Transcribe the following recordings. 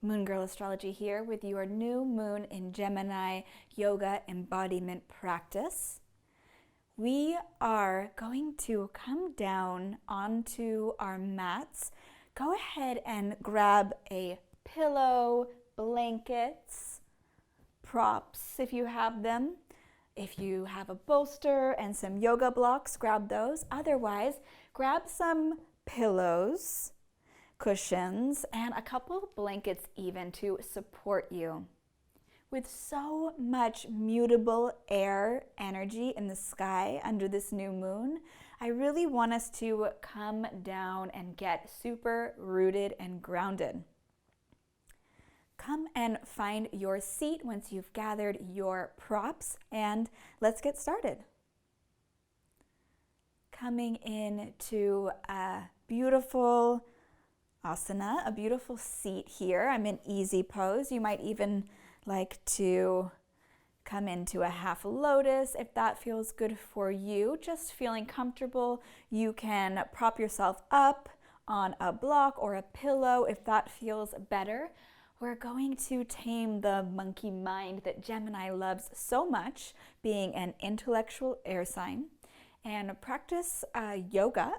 Moon Girl Astrology here with your new moon in Gemini yoga embodiment practice. We are going to come down onto our mats. Go ahead and grab a pillow, blankets, props if you have them. If you have a bolster and some yoga blocks, grab those. Otherwise, grab some pillows, cushions, and a couple of blankets even to support you. With so much mutable air energy in the sky under this new moon, I really want us to come down and get super rooted and grounded. Come and find your seat once you've gathered your props, and let's get started. Coming into a beautiful asana, a beautiful seat here. I'm in easy pose. You might even like to come into a half lotus if that feels good for you. Just feeling comfortable. You can prop yourself up on a block or a pillow if that feels better. We're going to tame the monkey mind that Gemini loves so much, being an intellectual air sign, and practice yoga,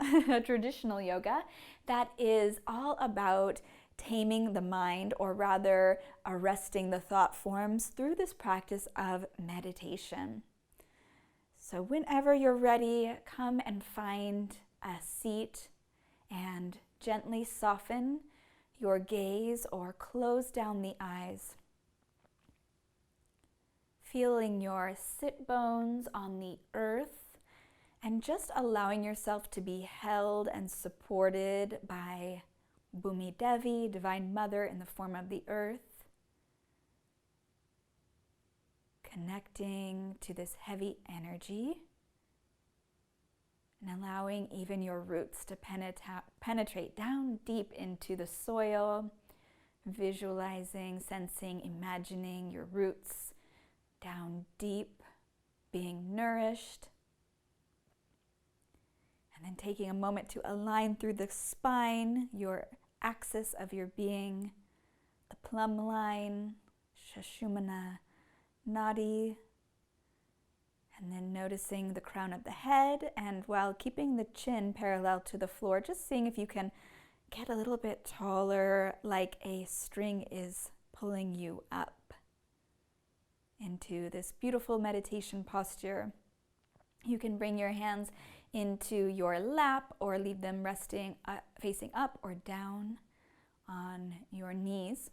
traditional yoga, that is all about taming the mind, or rather arresting the thought forms through this practice of meditation. So whenever you're ready, come and find a seat and gently soften your gaze or close down the eyes. Feeling your sit bones on the earth, and just allowing yourself to be held and supported by Bhumi Devi, Divine Mother in the form of the earth. Connecting to this heavy energy and allowing even your roots to penetrate down deep into the soil, visualizing, sensing, imagining your roots down deep, being nourished. And then taking a moment to align through the spine, your axis of your being, the plumb line, Sushumna Nadi, and then noticing the crown of the head, and while keeping the chin parallel to the floor, just seeing if you can get a little bit taller, like a string is pulling you up into this beautiful meditation posture. You can bring your hands into your lap or leave them resting facing up or down on your knees.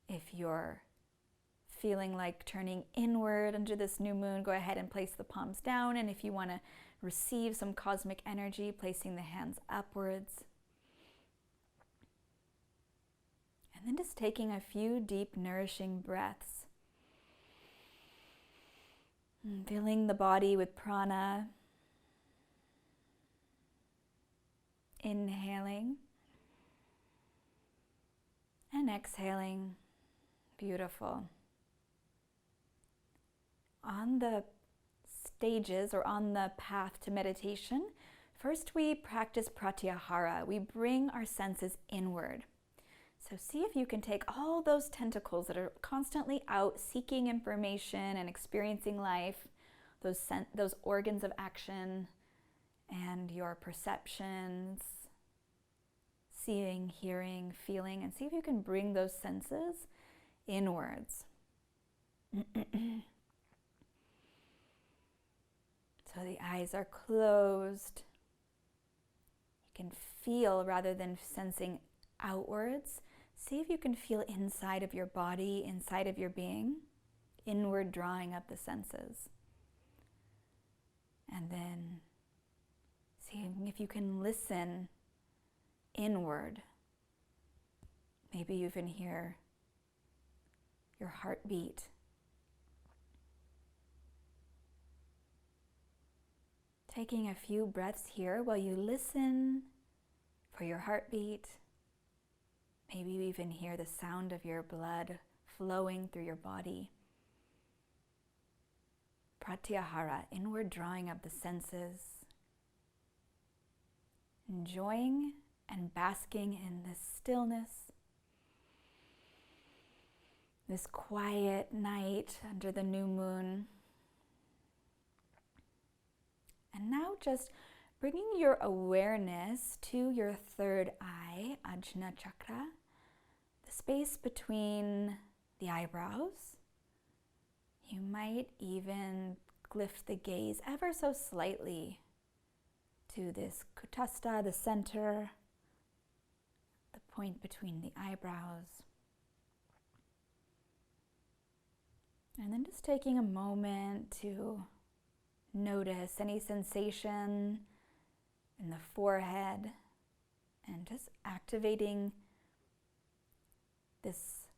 If you're feeling like turning inward under this new moon, go ahead and place the palms down. And if you want to receive some cosmic energy, placing the hands upwards. And then just taking a few deep, nourishing breaths. Filling the body with prana. Inhaling. And exhaling. Beautiful. On the stages or on the path to meditation, first we practice Pratyahara. We bring our senses inward. So see if you can take all those tentacles that are constantly out seeking information and experiencing life, those organs of action and your perceptions, seeing, hearing, feeling, and see if you can bring those senses inwards. So the eyes are closed. You can feel rather than sensing outwards. See if you can feel inside of your body, inside of your being, inward drawing up the senses. And then seeing if you can listen inward. Maybe you can hear your heartbeat. Taking a few breaths here while you listen for your heartbeat. Maybe you even hear the sound of your blood flowing through your body. Pratyahara, inward drawing of the senses. Enjoying and basking in this stillness this quiet night under the new moon. And now just bringing your awareness to your third eye, Ajna Chakra, the space between the eyebrows. You might even lift the gaze ever so slightly to this Kutastha, the center, the point between the eyebrows. And then just taking a moment to notice any sensation in the forehead and just activating this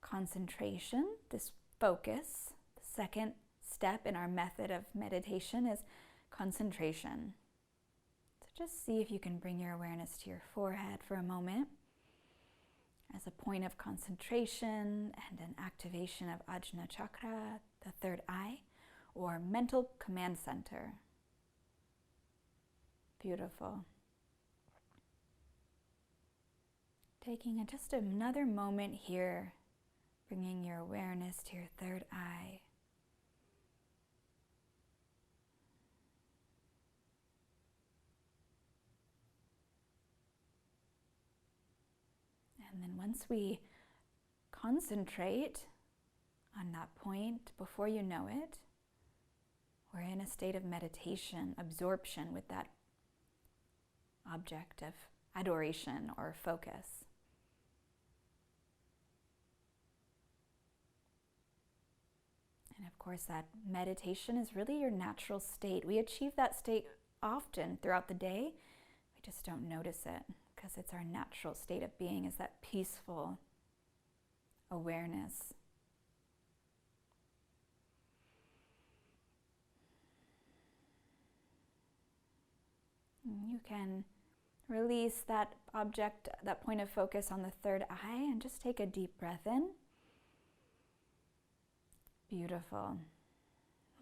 concentration, this focus. The second step in our method of meditation is concentration. So just see if you can bring your awareness to your forehead for a moment as a point of concentration and an activation of Ajna Chakra, the third eye, or mental command center. Beautiful. Taking just another moment here, bringing your awareness to your third eye. And then once we concentrate on that point, before you know it, we're in a state of meditation, absorption with that object of adoration or focus. And of course, that meditation is really your natural state. We achieve that state often throughout the day. We just don't notice it because it's our natural state of being, is that peaceful awareness. You can release that object, that point of focus on the third eye, and just take a deep breath in. Beautiful.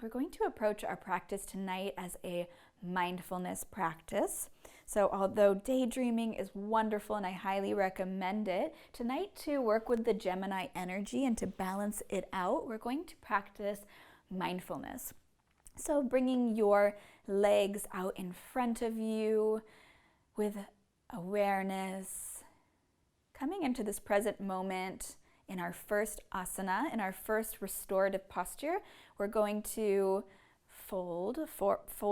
We're going to approach our practice tonight as a mindfulness practice. So although daydreaming is wonderful and I highly recommend it, tonight to work with the Gemini energy and to balance it out, we're going to practice mindfulness. So bringing your legs out in front of you with awareness, coming into this present moment in our first asana, in our first restorative posture, we're going to fold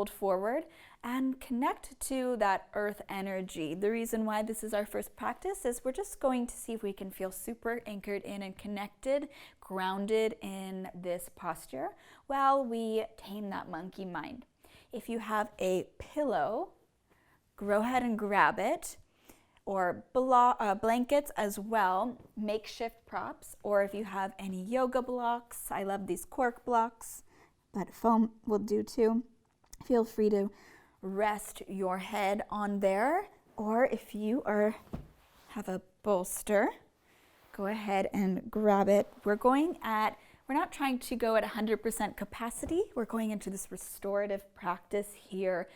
forward and connect to that earth energy. The reason why this is our first practice is we're just going to see if we can feel super anchored in and connected, grounded in this posture while we tame that monkey mind. If you have a pillow, go ahead and grab it, or blankets as well, makeshift props, or if you have any yoga blocks, I love these cork blocks, but foam will do too. Feel free to rest your head on there, or if you have a bolster, go ahead and grab it. We're not trying to go at 100% capacity. We're going into this restorative practice here.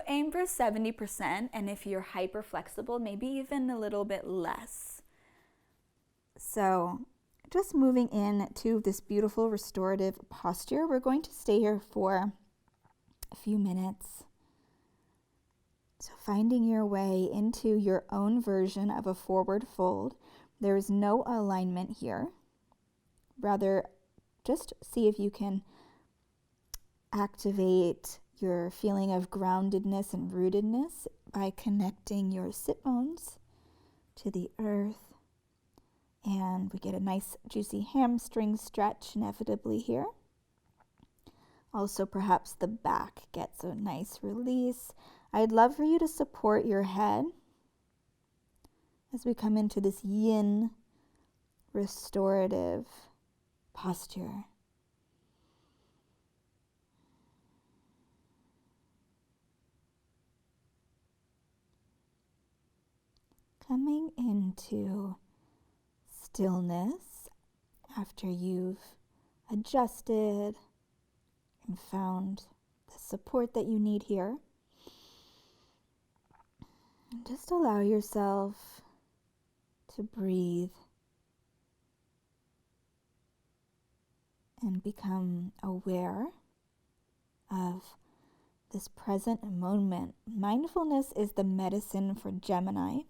Aim for 70%, and if you're hyper flexible, maybe even a little bit less. So just moving into this beautiful restorative posture, we're going to stay here for a few minutes. So finding your way into your own version of a forward fold. There is no alignment here. Rather, just see if you can activate your feeling of groundedness and rootedness by connecting your sit bones to the earth. And we get a nice juicy hamstring stretch inevitably here. Also, perhaps the back gets a nice release. I'd love for you to support your head as we come into this yin restorative posture. Coming into stillness after you've adjusted and found the support that you need here. And just allow yourself to breathe and become aware of this present moment. Mindfulness is the medicine for Gemini,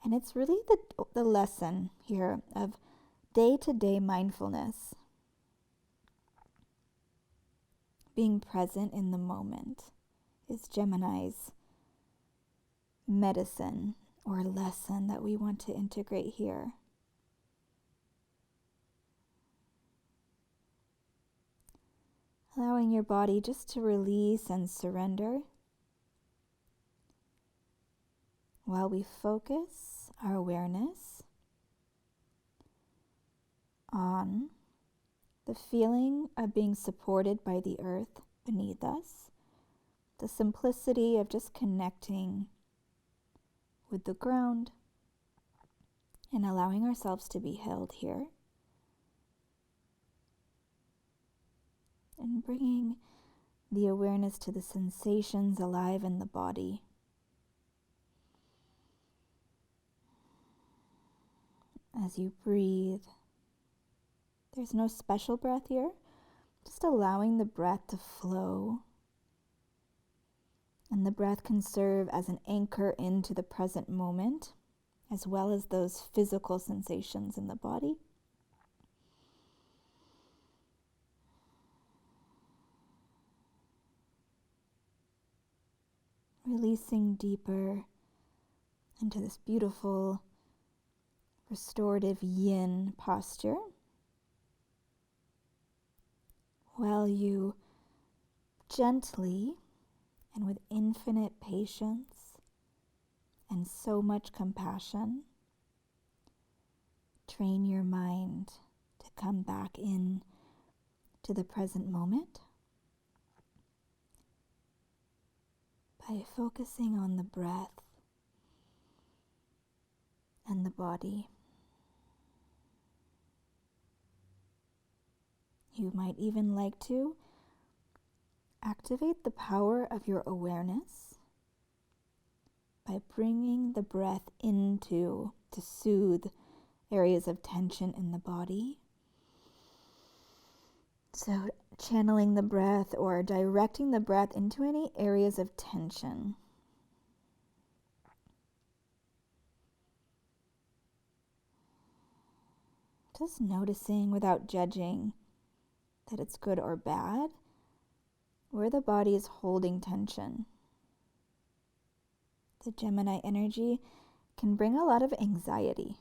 and it's really the lesson here of day-to-day mindfulness. Being present in the moment is Gemini's medicine or lesson that we want to integrate here. Allowing your body just to release and surrender while we focus our awareness on the feeling of being supported by the earth beneath us, the simplicity of just connecting with the ground and allowing ourselves to be held here, and bringing the awareness to the sensations alive in the body. As you breathe, there's no special breath here, just allowing the breath to flow. And the breath can serve as an anchor into the present moment, as well as those physical sensations in the body. Releasing deeper into this beautiful restorative yin posture, while you gently and with infinite patience and so much compassion train your mind to come back in to the present moment by focusing on the breath and the body. You might even like to activate the power of your awareness by bringing the breath to soothe areas of tension in the body. So channeling the breath or directing the breath into any areas of tension. Just noticing without judging that it's good or bad, where the body is holding tension. The Gemini energy can bring a lot of anxiety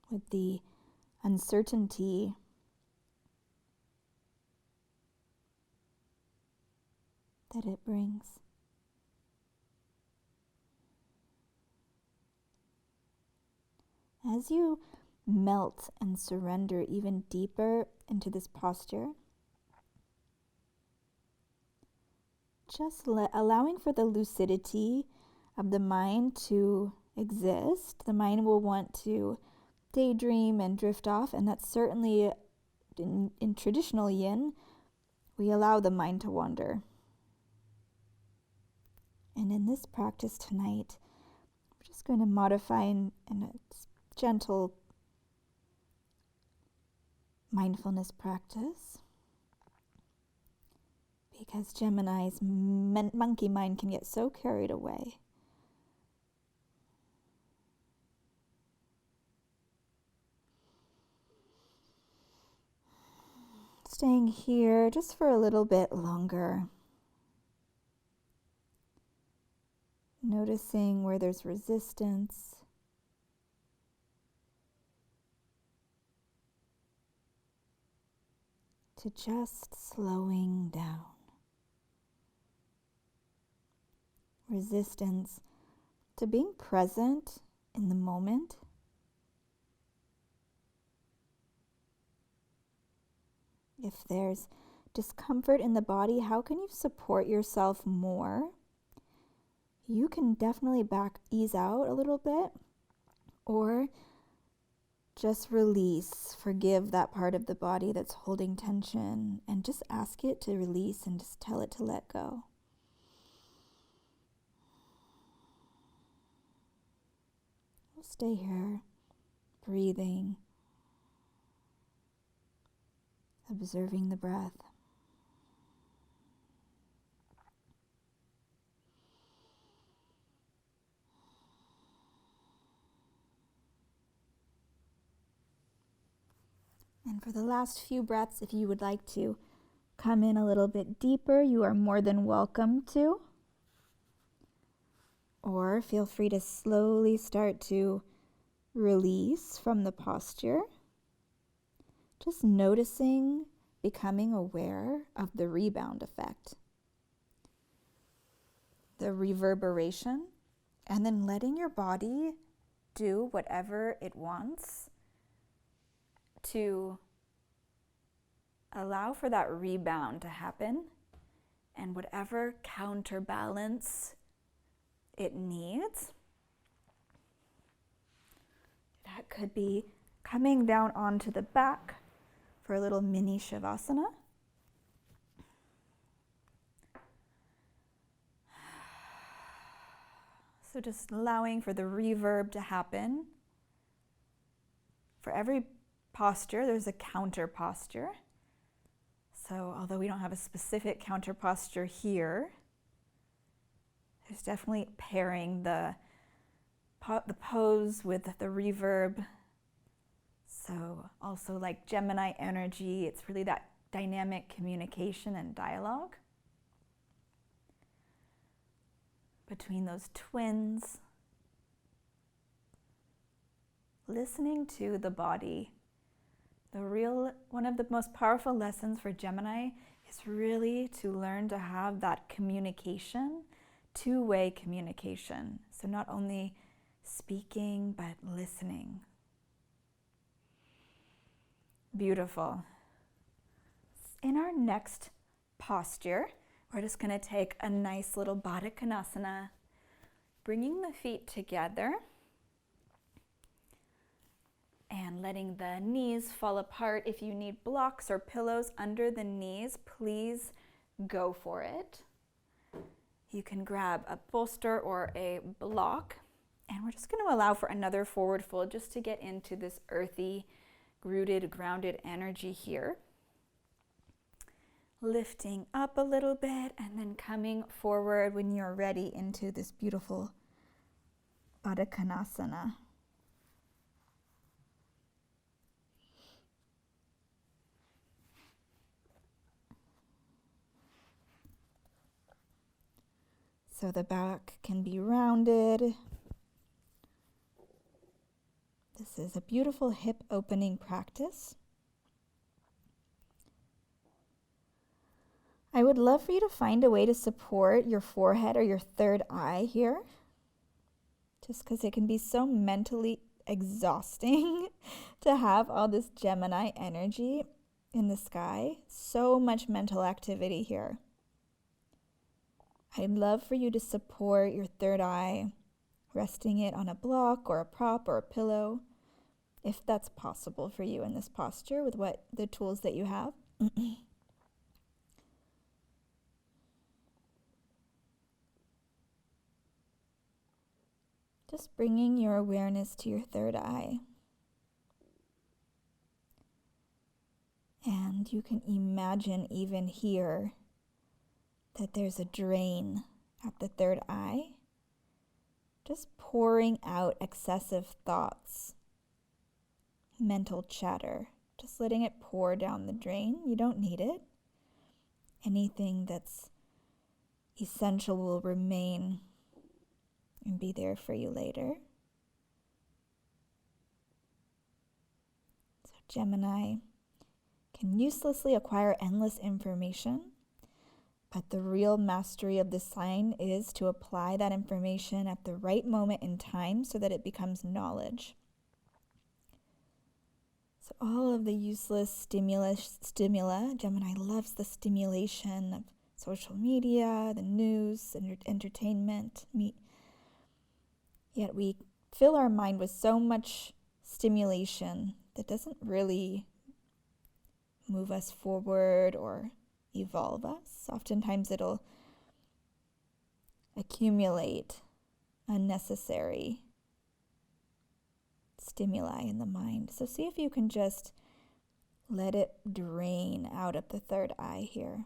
with the uncertainty that it brings. As you melt and surrender even deeper into this posture, just allowing for the lucidity of the mind to exist. The mind will want to daydream and drift off, and that's certainly in traditional yin, we allow the mind to wander. And in this practice tonight, we're just going to modify in a gentle mindfulness practice, because Gemini's monkey mind can get so carried away. Staying here just for a little bit longer. Noticing where there's resistance. To just slowing down. Resistance to being present in the moment. If there's discomfort in the body, how can you support yourself more? You can definitely ease out a little bit, or just release, forgive that part of the body that's holding tension, and just ask it to release and just tell it to let go. We'll stay here, breathing. observing the breath. And for the last few breaths, if you would like to come in a little bit deeper, you are more than welcome to. Or feel free to slowly start to release from the posture. Just noticing, becoming aware of the rebound effect, the reverberation, and then letting your body do whatever it wants to allow for that rebound to happen, and whatever counterbalance it needs. That could be coming down onto the back for a little mini Shavasana. So just allowing for the reverb to happen. For every posture, there's a counter posture. So although we don't have a specific counter posture here, there's definitely pairing the pose with the reverb. So also like Gemini energy, it's really that dynamic communication and dialogue between those twins. Listening to the body. One of the most powerful lessons for Gemini is really to learn to have that communication, two-way communication. So not only speaking, but listening. Beautiful. In our next posture, we're just going to take a nice little Baddha Konasana, bringing the feet together and letting the knees fall apart. If you need blocks or pillows under the knees, please go for it. You can grab a bolster or a block, and we're just going to allow for another forward fold just to get into this earthy, rooted, grounded energy here. Lifting up a little bit and then coming forward when you're ready into this beautiful Baddha Konasana. So the back can be rounded. This is a beautiful hip opening practice. I would love for you to find a way to support your forehead or your third eye here, just because it can be so mentally exhausting to have all this Gemini energy in the sky. So much mental activity here. I'd love for you to support your third eye, resting it on a block or a prop or a pillow, if that's possible for you in this posture with the tools that you have. Just bringing your awareness to your third eye. And you can imagine even here that there's a drain at the third eye, just pouring out excessive thoughts, mental chatter, just letting it pour down the drain. You don't need it. Anything that's essential will remain and be there for you later. So Gemini can uselessly acquire endless information, but the real mastery of the sign is to apply that information at the right moment in time so that it becomes knowledge. So all of the useless stimula, Gemini loves the stimulation of social media, the news, and entertainment. Yet we fill our mind with so much stimulation that doesn't really move us forward or evolve us. Oftentimes it'll accumulate unnecessary stimuli in the mind. So see if you can just let it drain out of the third eye here.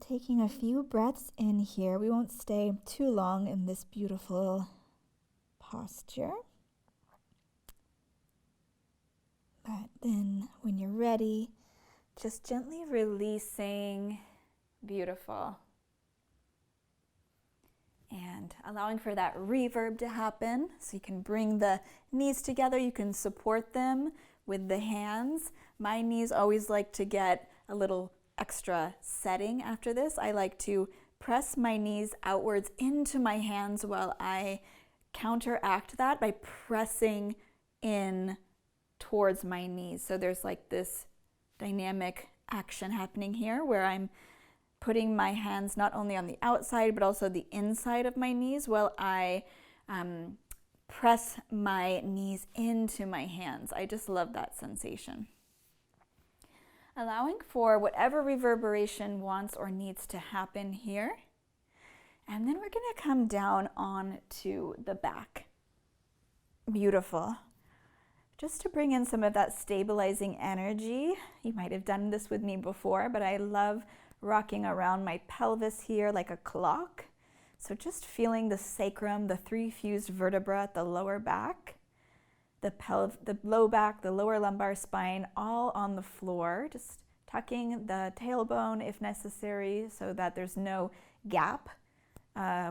Taking a few breaths in here. We won't stay too long in this beautiful posture. But then when you're ready, just gently releasing. Beautiful. And allowing for that reverb to happen. So you can bring the knees together. You can support them with the hands. My knees always like to get a little extra setting after this. I like to press my knees outwards into my hands while I counteract that by pressing in towards my knees. So there's like this dynamic action happening here where I'm putting my hands not only on the outside but also the inside of my knees while I press my knees into my hands. I just love that sensation. Allowing for whatever reverberation wants or needs to happen here. And then we're going to come down onto the back. Beautiful. Just to bring in some of that stabilizing energy. You might have done this with me before, but I love rocking around my pelvis here like a clock. So just feeling the sacrum, the three fused vertebra at the lower back. The low back, the lower lumbar spine, all on the floor, just tucking the tailbone if necessary so that there's no gap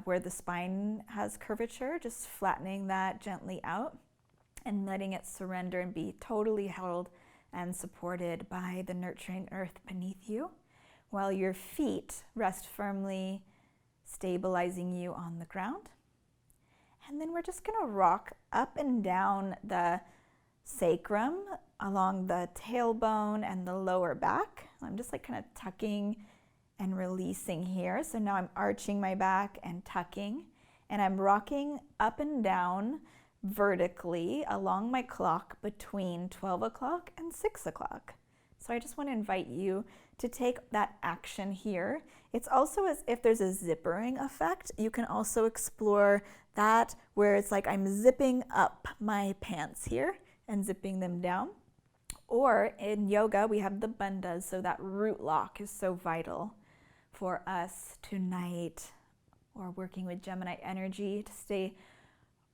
where the spine has curvature, just flattening that gently out and letting it surrender and be totally held and supported by the nurturing earth beneath you, while your feet rest firmly, stabilizing you on the ground. And then we're just going to rock up and down the sacrum along the tailbone and the lower back. I'm just like kind of tucking and releasing here. So now I'm arching my back and tucking, and I'm rocking up and down vertically along my clock between 12 o'clock and 6 o'clock. So I just want to invite you to take that action here. It's also as if there's a zippering effect. You can also explore that where it's like I'm zipping up my pants here and zipping them down. Or in yoga, we have the bandhas, so that root lock is so vital for us tonight, or working with Gemini energy to stay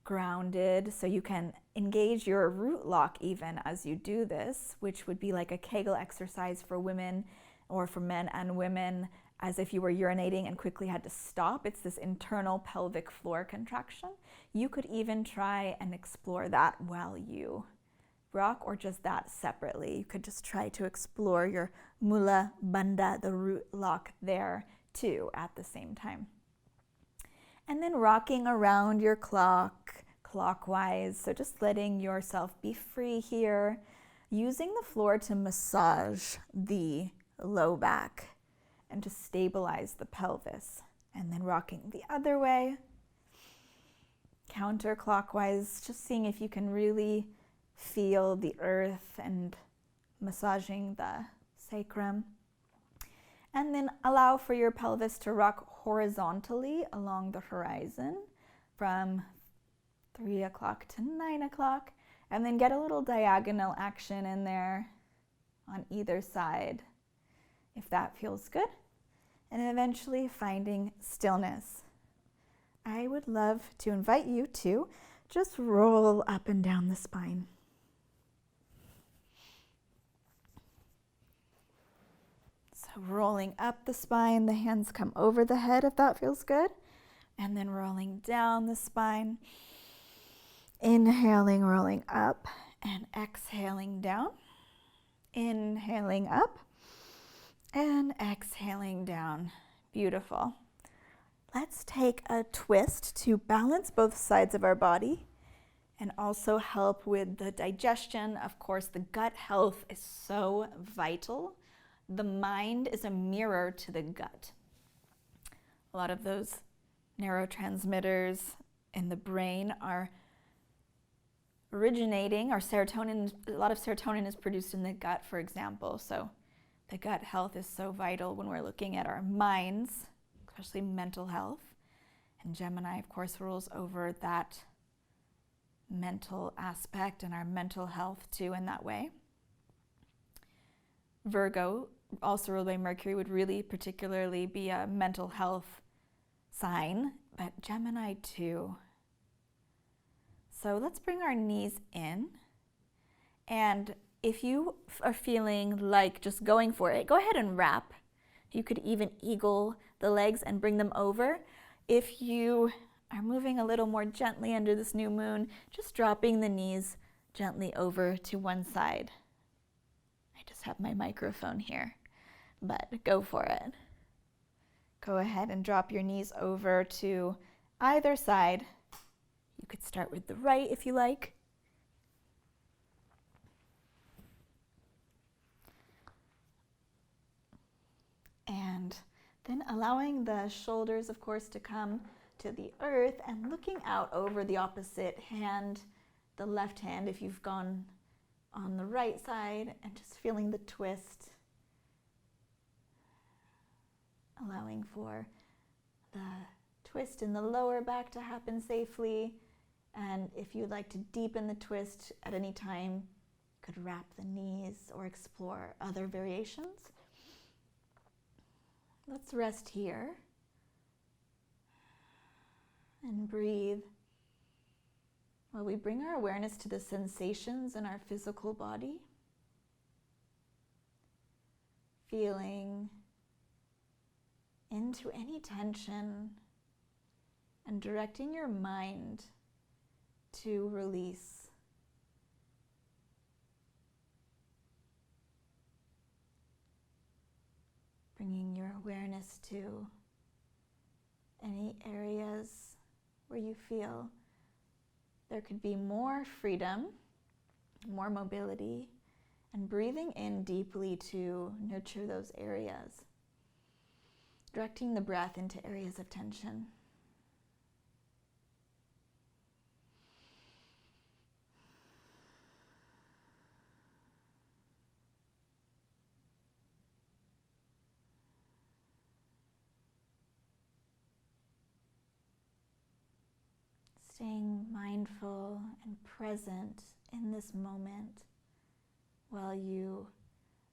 grounded, so you can engage your root lock even as you do this, which would be like a Kegel exercise for women or for men and women, as if you were urinating and quickly had to stop. It's this internal pelvic floor contraction. You could even try and explore that while you rock, or just that separately. You could just try to explore your mula bandha, the root lock there too at the same time. And then rocking around your clock clockwise. So just letting yourself be free here, using the floor to massage the low back and to stabilize the pelvis. And then rocking the other way, counterclockwise, just seeing if you can really feel the earth and massaging the sacrum. And then allow for your pelvis to rock horizontally along the horizon from 3 o'clock to 9 o'clock, and then get a little diagonal action in there on either side, if that feels good. And eventually finding stillness. I would love to invite you to just roll up and down the spine. Rolling up the spine, the hands come over the head if that feels good. And then rolling down the spine. Inhaling, rolling up, and exhaling down. Inhaling up, and exhaling down. Beautiful. Let's take a twist to balance both sides of our body and also help with the digestion. Of course, the gut health is so vital. The mind is a mirror to the gut. A lot of those neurotransmitters in the brain are originating, or serotonin, a lot of serotonin is produced in the gut, for example. So the gut health is so vital when we're looking at our minds, especially mental health. And Gemini, of course, rules over that mental aspect and our mental health too in that way. Virgo, also ruled by Mercury, would really particularly be a mental health sign, but Gemini too. So let's bring our knees in, and if you are feeling like just going for it, go ahead and wrap. You could even eagle the legs and bring them over. If you are moving a little more gently under this new moon, just dropping the knees gently over to one side. I just have my microphone here, but go for it. Go ahead and drop your knees over to either side. You could start with the right if you like. And then allowing the shoulders, of course, to come to the earth and looking out over the opposite hand, the left hand if you've gone on the right side, and just feeling the twist. Allowing for the twist in the lower back to happen safely. And if you'd like to deepen the twist at any time, you could wrap the knees or explore other variations. Let's rest here and breathe while we bring our awareness to the sensations in our physical body, feeling into any tension and directing your mind to release. Bringing your awareness to any areas where you feel there could be more freedom, more mobility, and breathing in deeply to nurture those areas. Directing the breath into areas of tension. Staying mindful and present in this moment while you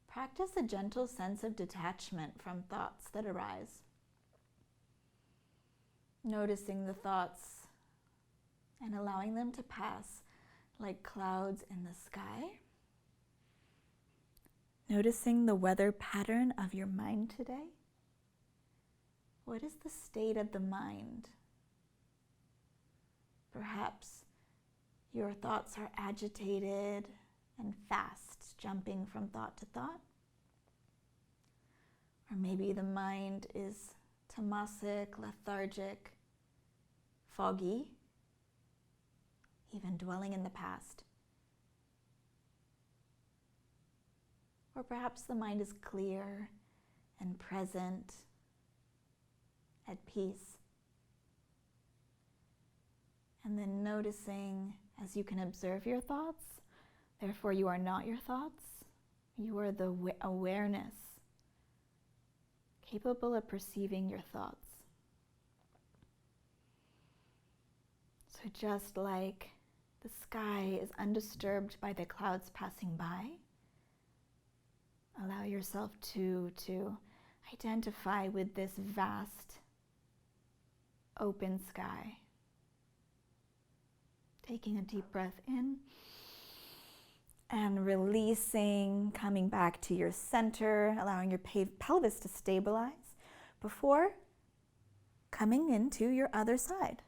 practice a gentle sense of detachment from thoughts that arise. Noticing the thoughts and allowing them to pass like clouds in the sky. Noticing the weather pattern of your mind today. What is the state of the mind? Perhaps your thoughts are agitated and fast, jumping from thought to thought. Or maybe the mind is tamasic, lethargic, foggy, even dwelling in the past. Or perhaps the mind is clear and present, at peace. And then noticing as you can observe your thoughts, therefore you are not your thoughts, you are the awareness capable of perceiving your thoughts. So just like the sky is undisturbed by the clouds passing by, allow yourself to identify with this vast open sky. Taking a deep breath in and releasing, coming back to your center, allowing your pelvis to stabilize before coming into your other side.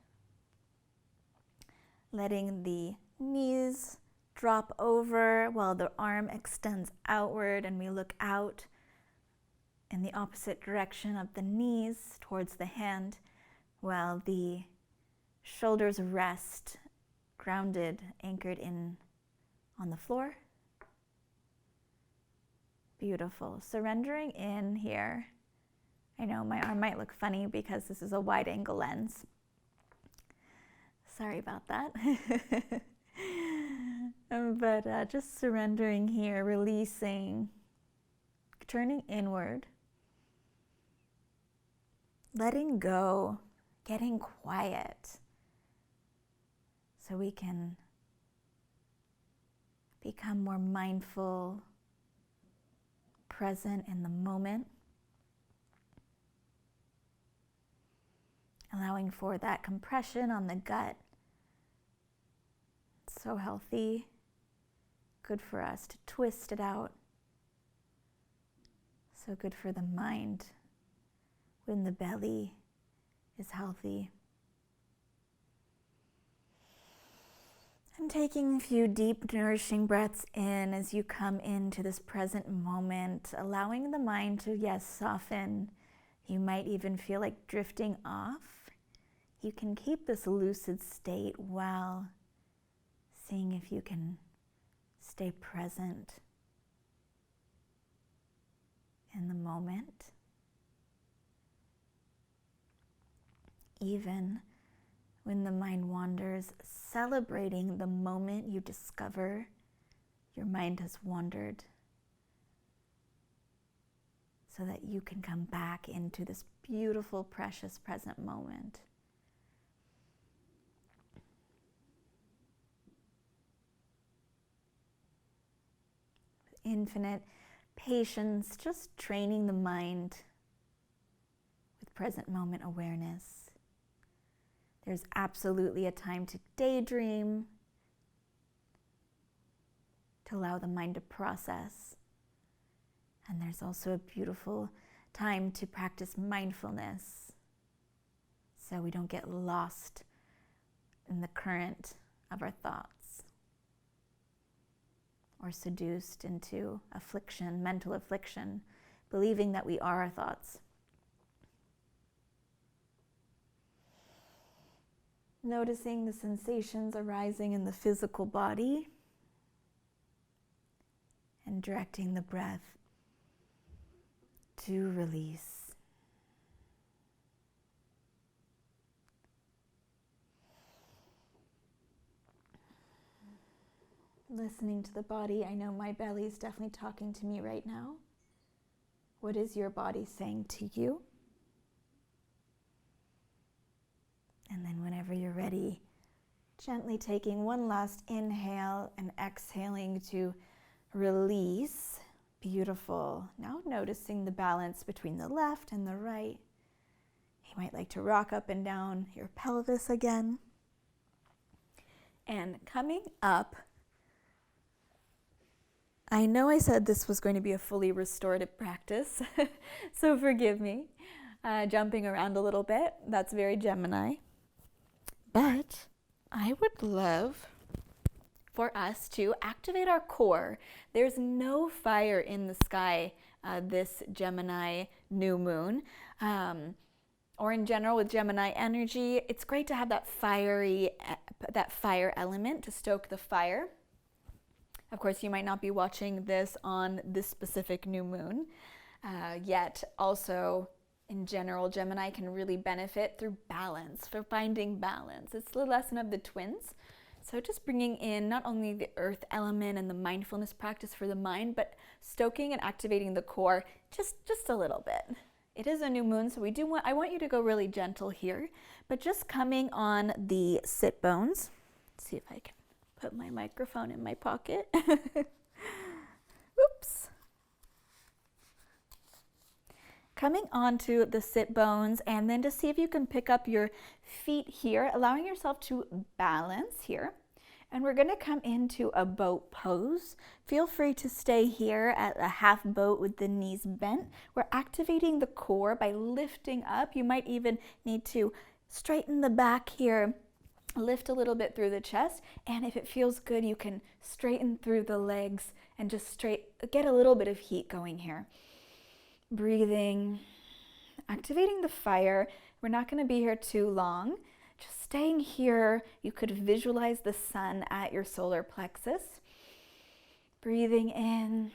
Letting the knees drop over while the arm extends outward and we look out in the opposite direction of the knees towards the hand while the shoulders rest, grounded, anchored in on the floor. Beautiful. Surrendering in here. I know my arm might look funny because this is a wide angle lens. Sorry about that. But just surrendering here, releasing, turning inward, letting go, getting quiet so we can become more mindful, present in the moment, allowing for that compression on the gut. It's so healthy, good for us to twist it out. So good for the mind when the belly is healthy. And taking a few deep, nourishing breaths in as you come into this present moment, allowing the mind to, yes, soften. You might even feel like drifting off. You can keep this lucid state while seeing if you can stay present in the moment. Even when the mind wanders, celebrating the moment you discover your mind has wandered, so that you can come back into this beautiful, precious present moment. With infinite patience, just training the mind with present moment awareness. There's absolutely a time to daydream, to allow the mind to process. And there's also a beautiful time to practice mindfulness so we don't get lost in the current of our thoughts or seduced into affliction, mental affliction, believing that we are our thoughts. Noticing the sensations arising in the physical body and directing the breath to release. Listening to the body, I know my belly is definitely talking to me right now. What is your body saying to you? And then whenever you're ready, gently taking one last inhale and exhaling to release. Beautiful. Now noticing the balance between the left and the right. You might like to rock up and down your pelvis again. And coming up, I know I said this was going to be a fully restorative practice, so forgive me. Jumping around a little bit, that's very Gemini. But I would love for us to activate our core. There's no fire in the sky this Gemini new moon. Or in general with Gemini energy, it's great to have that fire element to stoke the fire. Of course, you might not be watching this on this specific new moon, yet also in general, Gemini can really benefit through balance, for finding balance. It's the lesson of the twins. So just bringing in not only the earth element and the mindfulness practice for the mind, but stoking and activating the core just a little bit. It is a new moon, so I want you to go really gentle here, but just coming on the sit bones. Let's see if I can put my microphone in my pocket. Oops. Coming onto the sit bones, and then to see if you can pick up your feet here, allowing yourself to balance here. And we're going to come into a boat pose. Feel free to stay here at a half boat with the knees bent. We're activating the core by lifting up. You might even need to straighten the back here, lift a little bit through the chest, and if it feels good, you can straighten through the legs and just get a little bit of heat going here. Breathing, activating the fire. We're not going to be here too long. Just staying here. You could visualize the sun at your solar plexus. Breathing in.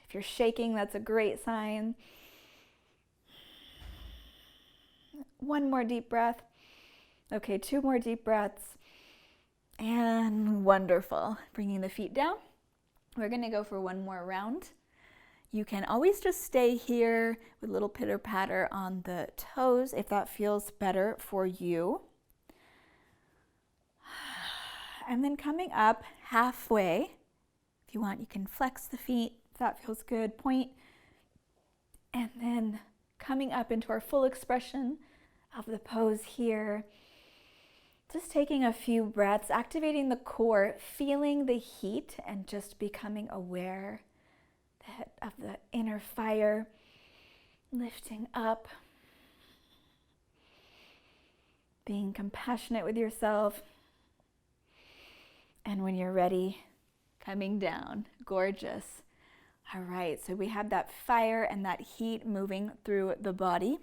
If you're shaking, that's a great sign. One more deep breath. Okay, 2 more deep breaths. And wonderful. Bringing the feet down. We're going to go for one more round. You can always just stay here with a little pitter patter on the toes if that feels better for you. And then coming up halfway, if you want, you can flex the feet if that feels good. Point. And then coming up into our full expression of the pose here. Just taking a few breaths, activating the core, feeling the heat, and just becoming aware of the inner fire, lifting up, being compassionate with yourself. And when you're ready, coming down. Gorgeous. All right, so we have that fire and that heat moving through the body.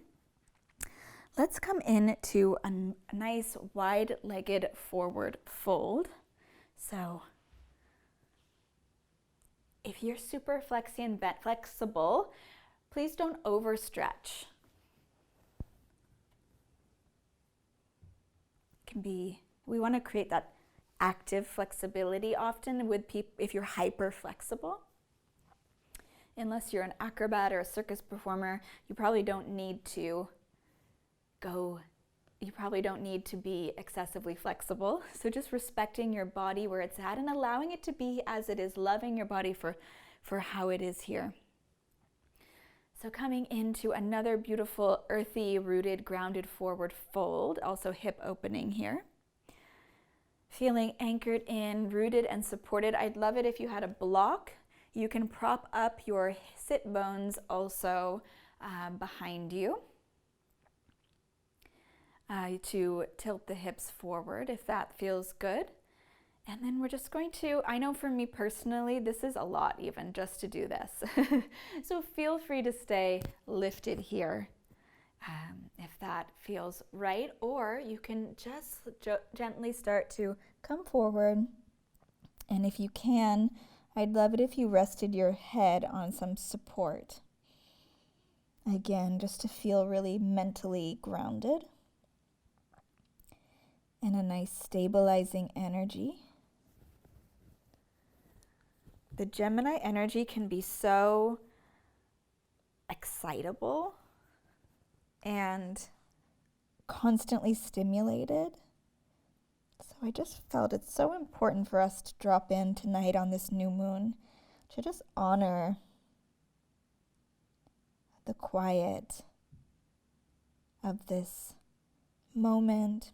Let's come into a nice wide-legged forward fold. So if you're super flexy and flexible, please don't overstretch. We want to create that active flexibility often with people if you're hyper flexible. Unless you're an acrobat or a circus performer, you probably don't need to be excessively flexible. So just respecting your body where it's at and allowing it to be as it is, loving your body for how it is here. So coming into another beautiful earthy, rooted, grounded forward fold, also hip opening here. Feeling anchored in, rooted and supported. I'd love it if you had a block. You can prop up your sit bones also behind you. To tilt the hips forward if that feels good. And then we're just going to, I know for me personally, this is a lot even just to do this. So feel free to stay lifted here if that feels right, or you can just gently start to come forward. And if you can, I'd love it if you rested your head on some support. Again, just to feel really mentally grounded. And a nice stabilizing energy. The Gemini energy can be so excitable and constantly stimulated. So I just felt it's so important for us to drop in tonight on this new moon to just honor the quiet of this moment.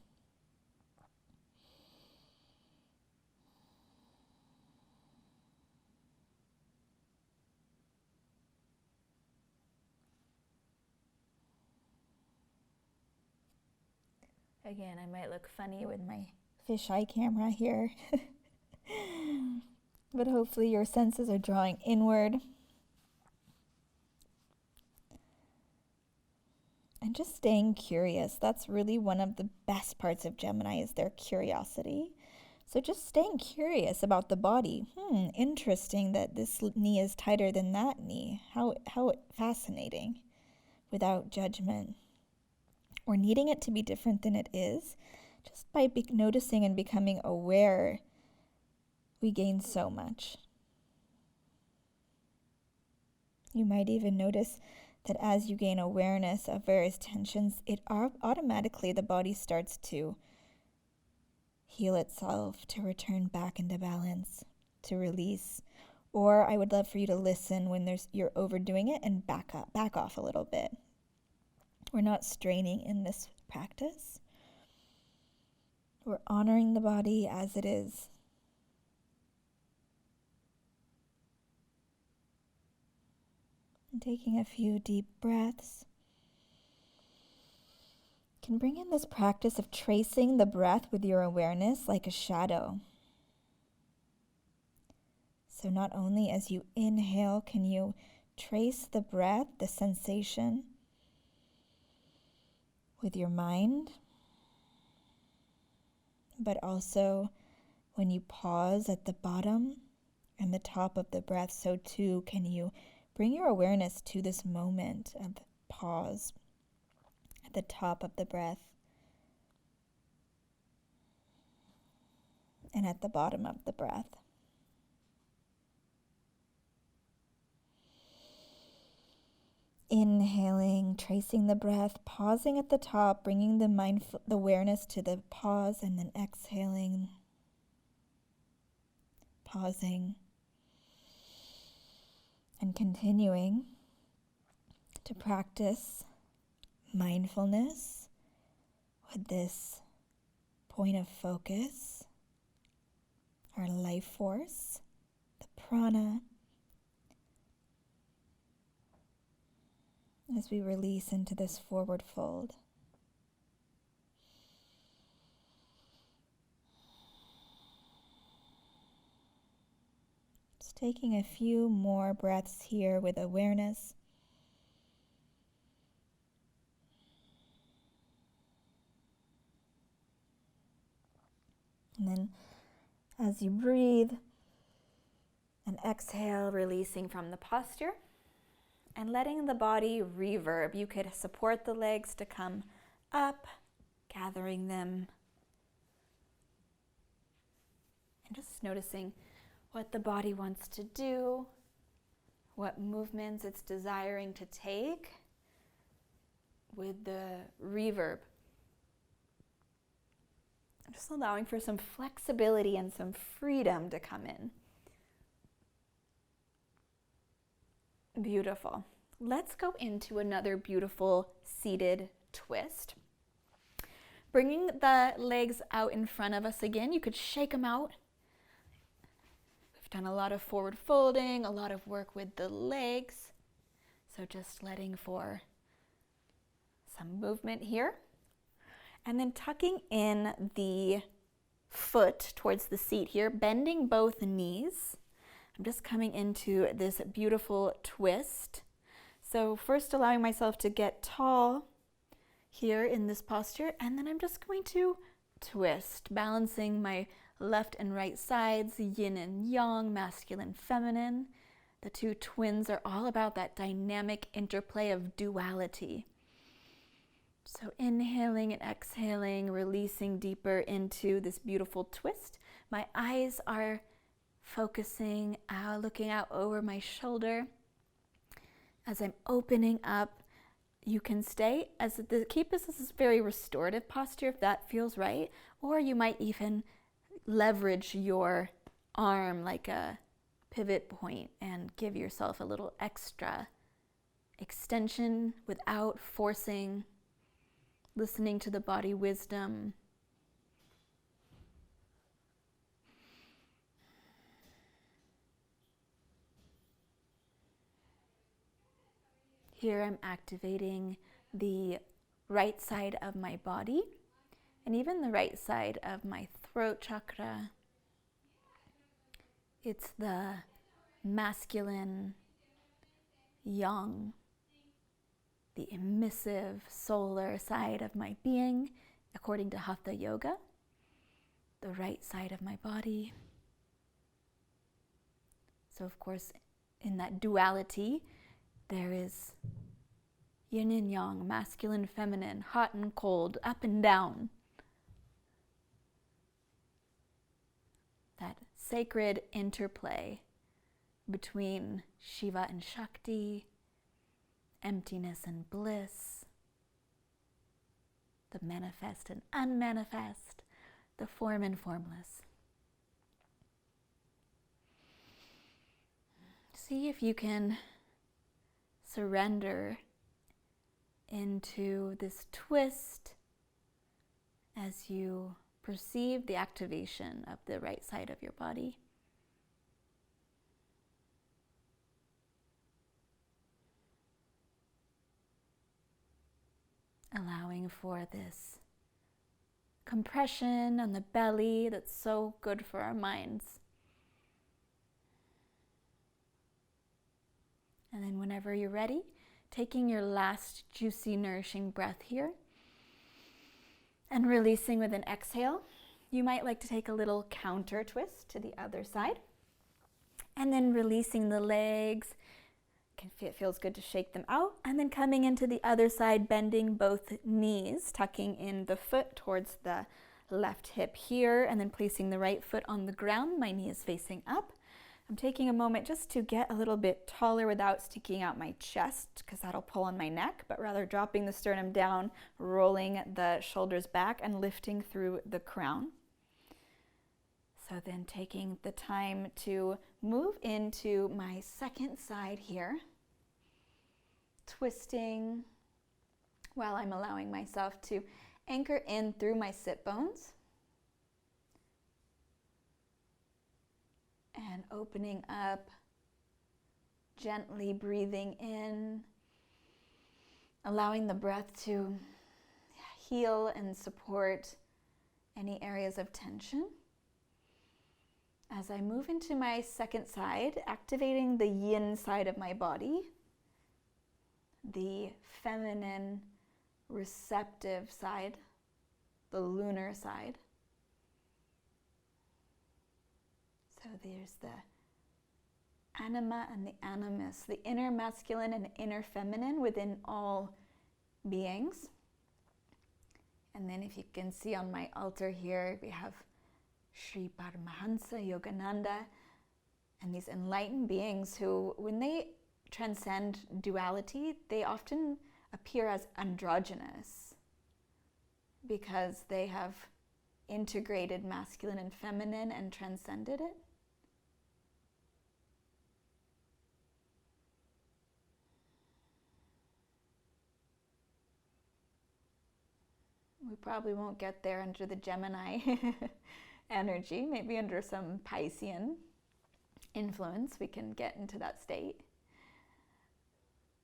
Again, I might look funny with my fisheye camera here, but hopefully your senses are drawing inward. And just staying curious. That's really one of the best parts of Gemini is their curiosity. So just staying curious about the body. Interesting that this knee is tighter than that knee. How fascinating, without judgment. Or needing it to be different than it is. Just by noticing and becoming aware, we gain so much. You might even notice that as you gain awareness of various tensions, it automatically, the body starts to heal itself, to return back into balance, to release. Or I would love for you to listen when you're overdoing it and back off a little bit. We're not straining in this practice. We're honoring the body as it is. And taking a few deep breaths. You can bring in this practice of tracing the breath with your awareness like a shadow. So not only as you inhale, can you trace the breath, the sensation, with your mind, but also when you pause at the bottom and the top of the breath, so too can you bring your awareness to this moment of pause at the top of the breath. and at the bottom of the breath. Inhaling, tracing the breath, pausing at the top, bringing the awareness to the pause, and then exhaling, pausing, and continuing to practice mindfulness with this point of focus, our life force, the prana, as we release into this forward fold. Just taking a few more breaths here with awareness. And then as you breathe and exhale, releasing from the posture and letting the body reverb. You could support the legs to come up, gathering them, and just noticing what the body wants to do, what movements it's desiring to take with the reverb. Just allowing for some flexibility and some freedom to come in. Beautiful. Let's go into another beautiful seated twist. Bringing the legs out in front of us again. You could shake them out. We've done a lot of forward folding, a lot of work with the legs. So just letting for some movement here. And then tucking in the foot towards the seat here, bending both knees. I'm just coming into this beautiful twist. So first allowing myself to get tall here in this posture, and then I'm just going to twist, balancing my left and right sides, yin and yang, masculine, feminine. The two twins are all about that dynamic interplay of duality. So inhaling and exhaling, releasing deeper into this beautiful twist. My eyes are focusing out, looking out over my shoulder. As I'm opening up, you can stay, keep this as a very restorative posture if that feels right, or you might even leverage your arm like a pivot point and give yourself a little extra extension without forcing, listening to the body wisdom. Here I'm activating the right side of my body and even the right side of my throat chakra. It's the masculine, yang, the emissive solar side of my being, according to Hatha Yoga, the right side of my body. So of course, in that duality, there is yin and yang, masculine, feminine, hot and cold, up and down. That sacred interplay between Shiva and Shakti, emptiness and bliss, the manifest and unmanifest, the form and formless. See if you can surrender into this twist as you perceive the activation of the right side of your body. Allowing for this compression on the belly that's so good for our minds. And then whenever you're ready, taking your last juicy, nourishing breath here and releasing with an exhale. You might like to take a little counter twist to the other side and then releasing the legs. It feels good to shake them out, and then coming into the other side, bending both knees, tucking in the foot towards the left hip here, and then placing the right foot on the ground. My knee is facing up. I'm taking a moment just to get a little bit taller without sticking out my chest, because that'll pull on my neck, but rather dropping the sternum down, rolling the shoulders back, and lifting through the crown. So then taking the time to move into my second side here, twisting while I'm allowing myself to anchor in through my sit bones. And opening up, gently breathing in, allowing the breath to heal and support any areas of tension. As I move into my second side, activating the yin side of my body, the feminine, receptive side, the lunar side. So there's the anima and the animus, the inner masculine and inner feminine within all beings. And then if you can see on my altar here, we have Sri Paramahansa Yogananda, and these enlightened beings who, when they transcend duality, they often appear as androgynous because they have integrated masculine and feminine and transcended it. We probably won't get there under the Gemini energy, maybe under some Piscean influence we can get into that state.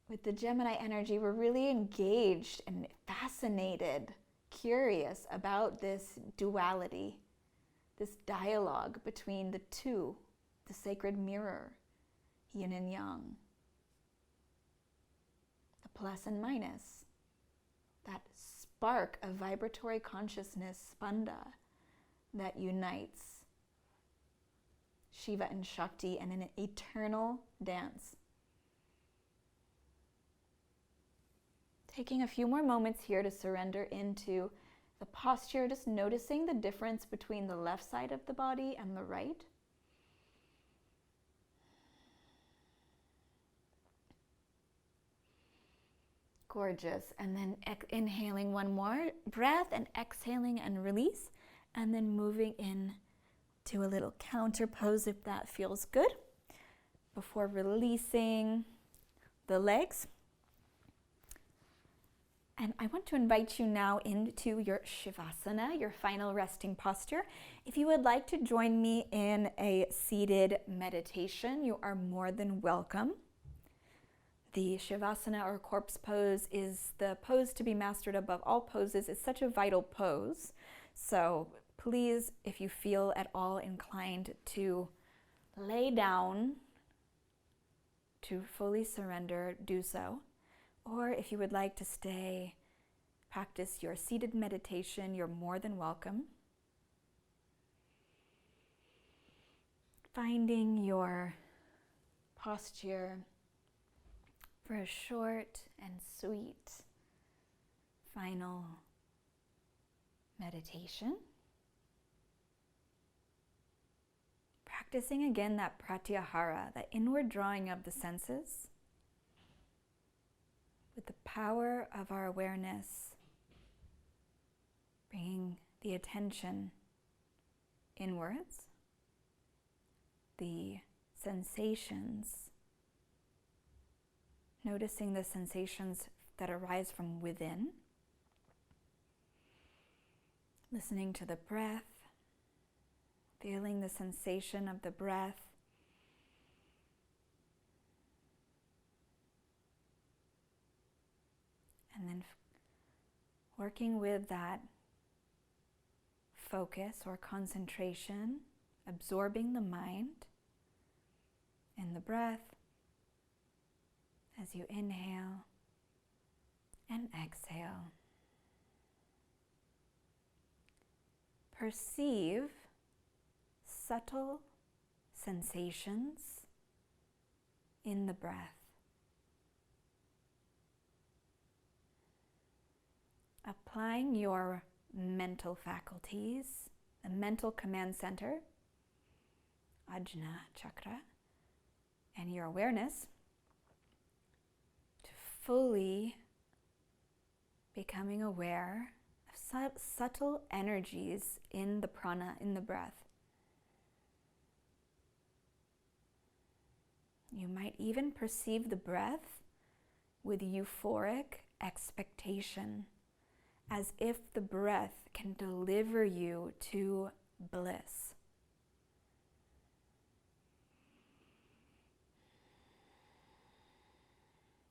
With the Gemini energy, we're really engaged and fascinated, curious about this duality, this dialogue between the two, the sacred mirror, yin and yang, the plus and minus, that spark of vibratory consciousness, spanda, that unites Shiva and Shakti in an eternal dance. Taking a few more moments here to surrender into the posture, just noticing the difference between the left side of the body and the right. Gorgeous. And then inhaling one more breath and exhaling and release. And then moving in to a little counter pose if that feels good, before releasing the legs. And I want to invite you now into your Shavasana, your final resting posture. If you would like to join me in a seated meditation, you are more than welcome. The Shavasana, or corpse pose, is the pose to be mastered above all poses. It's such a vital pose. So please, if you feel at all inclined to lay down, to fully surrender, do so. Or if you would like to stay, practice your seated meditation, you're more than welcome. Finding your posture for a short and sweet final meditation. Practicing again that Pratyahara, that inward drawing of the senses, with the power of our awareness, bringing the attention inwards, the sensations, noticing the sensations that arise from within, listening to the breath, feeling the sensation of the breath, and then working with that focus or concentration, absorbing the mind and the breath as you inhale and exhale. Perceive subtle sensations in the breath. Applying your mental faculties, the mental command center, Ajna chakra, and your awareness to fully becoming aware of subtle energies in the prana, in the breath. You might even perceive the breath with euphoric expectation, as if the breath can deliver you to bliss.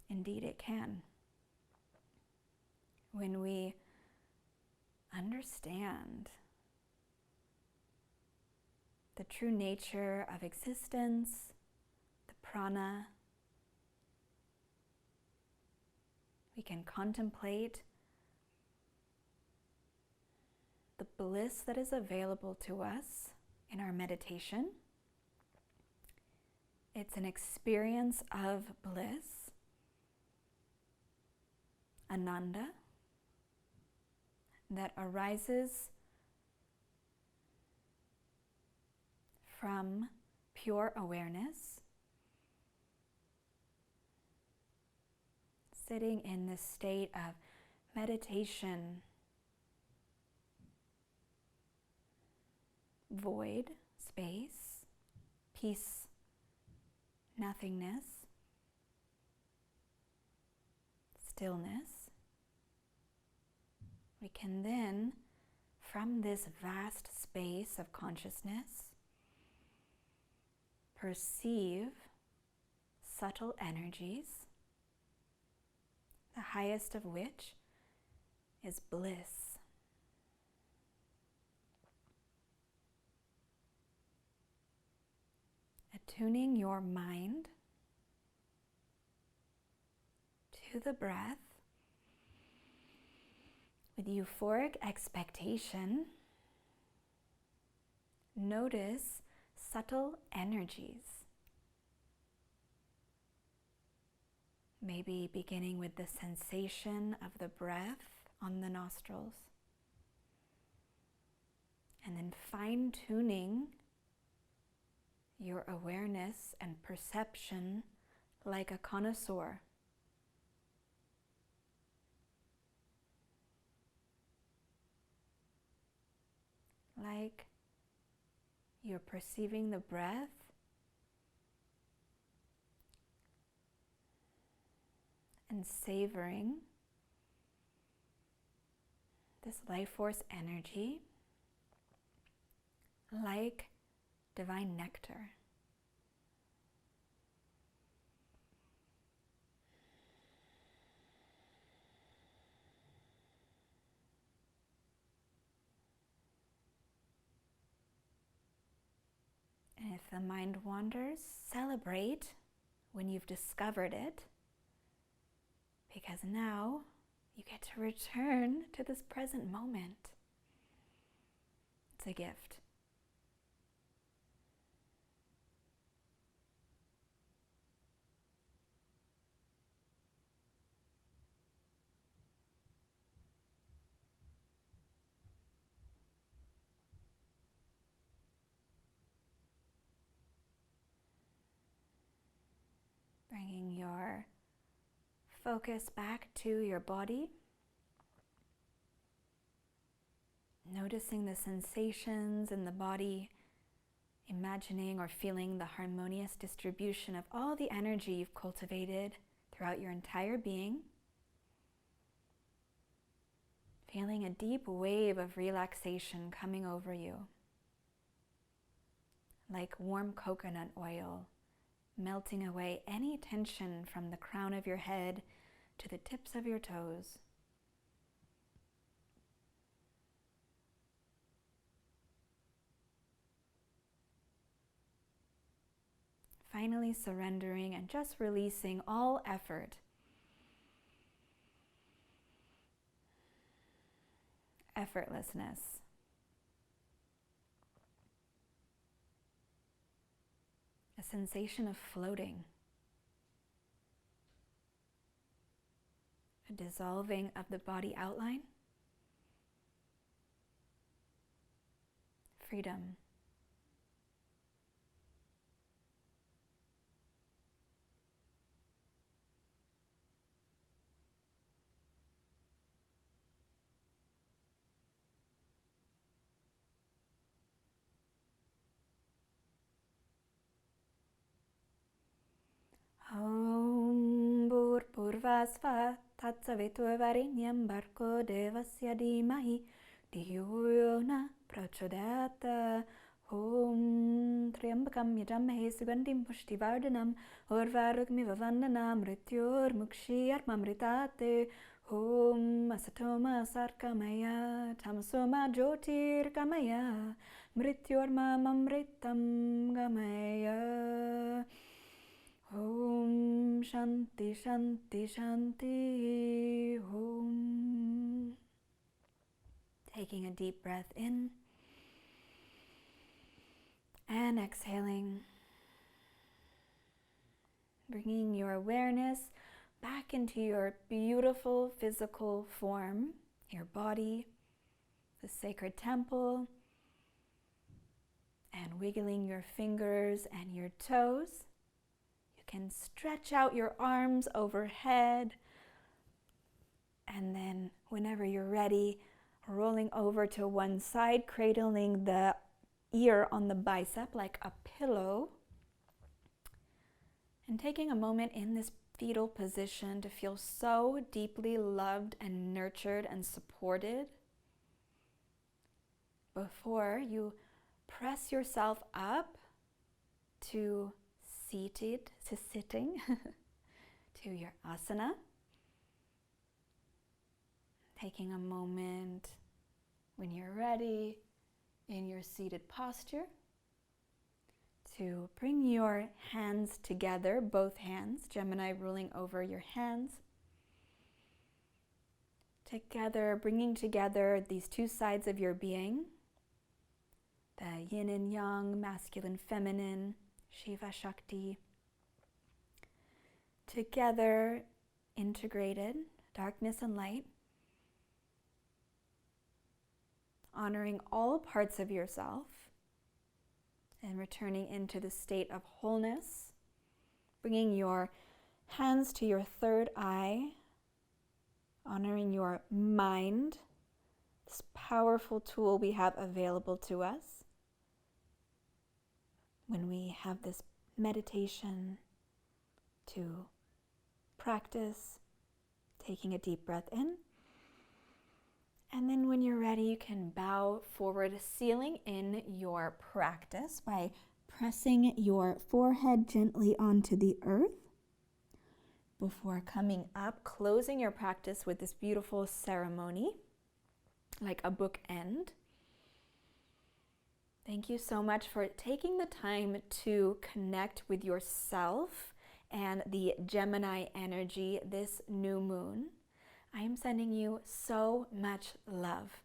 Indeed, it can. When we understand the true nature of existence, the prana, we can contemplate the bliss that is available to us in our meditation. It's an experience of bliss, ananda, that arises from pure awareness, sitting in this state of meditation, void, space, peace, nothingness, stillness. We can then, from this vast space of consciousness, perceive subtle energies, the highest of which is bliss. Attuning your mind to the breath with euphoric expectation, notice subtle energies. Maybe beginning with the sensation of the breath on the nostrils, and then fine-tuning your awareness and perception like a connoisseur. Like you're perceiving the breath and savoring this life force energy like divine nectar. And if the mind wanders, celebrate when you've discovered it, because now you get to return to this present moment. It's a gift. Bringing your focus back to your body. Noticing the sensations in the body, imagining or feeling the harmonious distribution of all the energy you've cultivated throughout your entire being. Feeling a deep wave of relaxation coming over you, like warm coconut oil, melting away any tension from the crown of your head to the tips of your toes. Finally surrendering and just releasing all effort. Effortlessness. A sensation of floating. A dissolving of the body outline. freedom. Om Bhurpurvasva Tatsaviturvarenyam Bhargo Devasya Dhimahi Dhiyo Yo Na Prachodayata. Om Triambakam Yajamhe Sugandhim Pushtivardhanam Urvarugmiva Vandanam Mrityor Mukshiyarmamritate. Om Asatoma Sarkamaya Tamasoma Jyotir Kamaya Mrityormamamritam Gamaya. Om Shanti Shanti Shanti Om. Taking a deep breath in and exhaling. Bringing your awareness back into your beautiful physical form, your body, the sacred temple, and wiggling your fingers and your toes. Can stretch out your arms overhead, and then whenever you're ready, rolling over to one side, cradling the ear on the bicep like a pillow, and taking a moment in this fetal position to feel so deeply loved and nurtured and supported before you press yourself up to sitting to your asana. Taking a moment when you're ready in your seated posture to bring your hands together, both hands, Gemini ruling over your hands. Together, bringing together these two sides of your being, the yin and yang, masculine, feminine, Shiva, Shakti, together, integrated, darkness and light, honoring all parts of yourself and returning into the state of wholeness, bringing your hands to your third eye, honoring your mind, this powerful tool we have available to us when we have this meditation to practice, taking a deep breath in. And then when you're ready, you can bow forward, sealing in your practice by pressing your forehead gently onto the earth before coming up, closing your practice with this beautiful ceremony, like a bookend. Thank you so much for taking the time to connect with yourself and the Gemini energy this new moon. I am sending you so much love.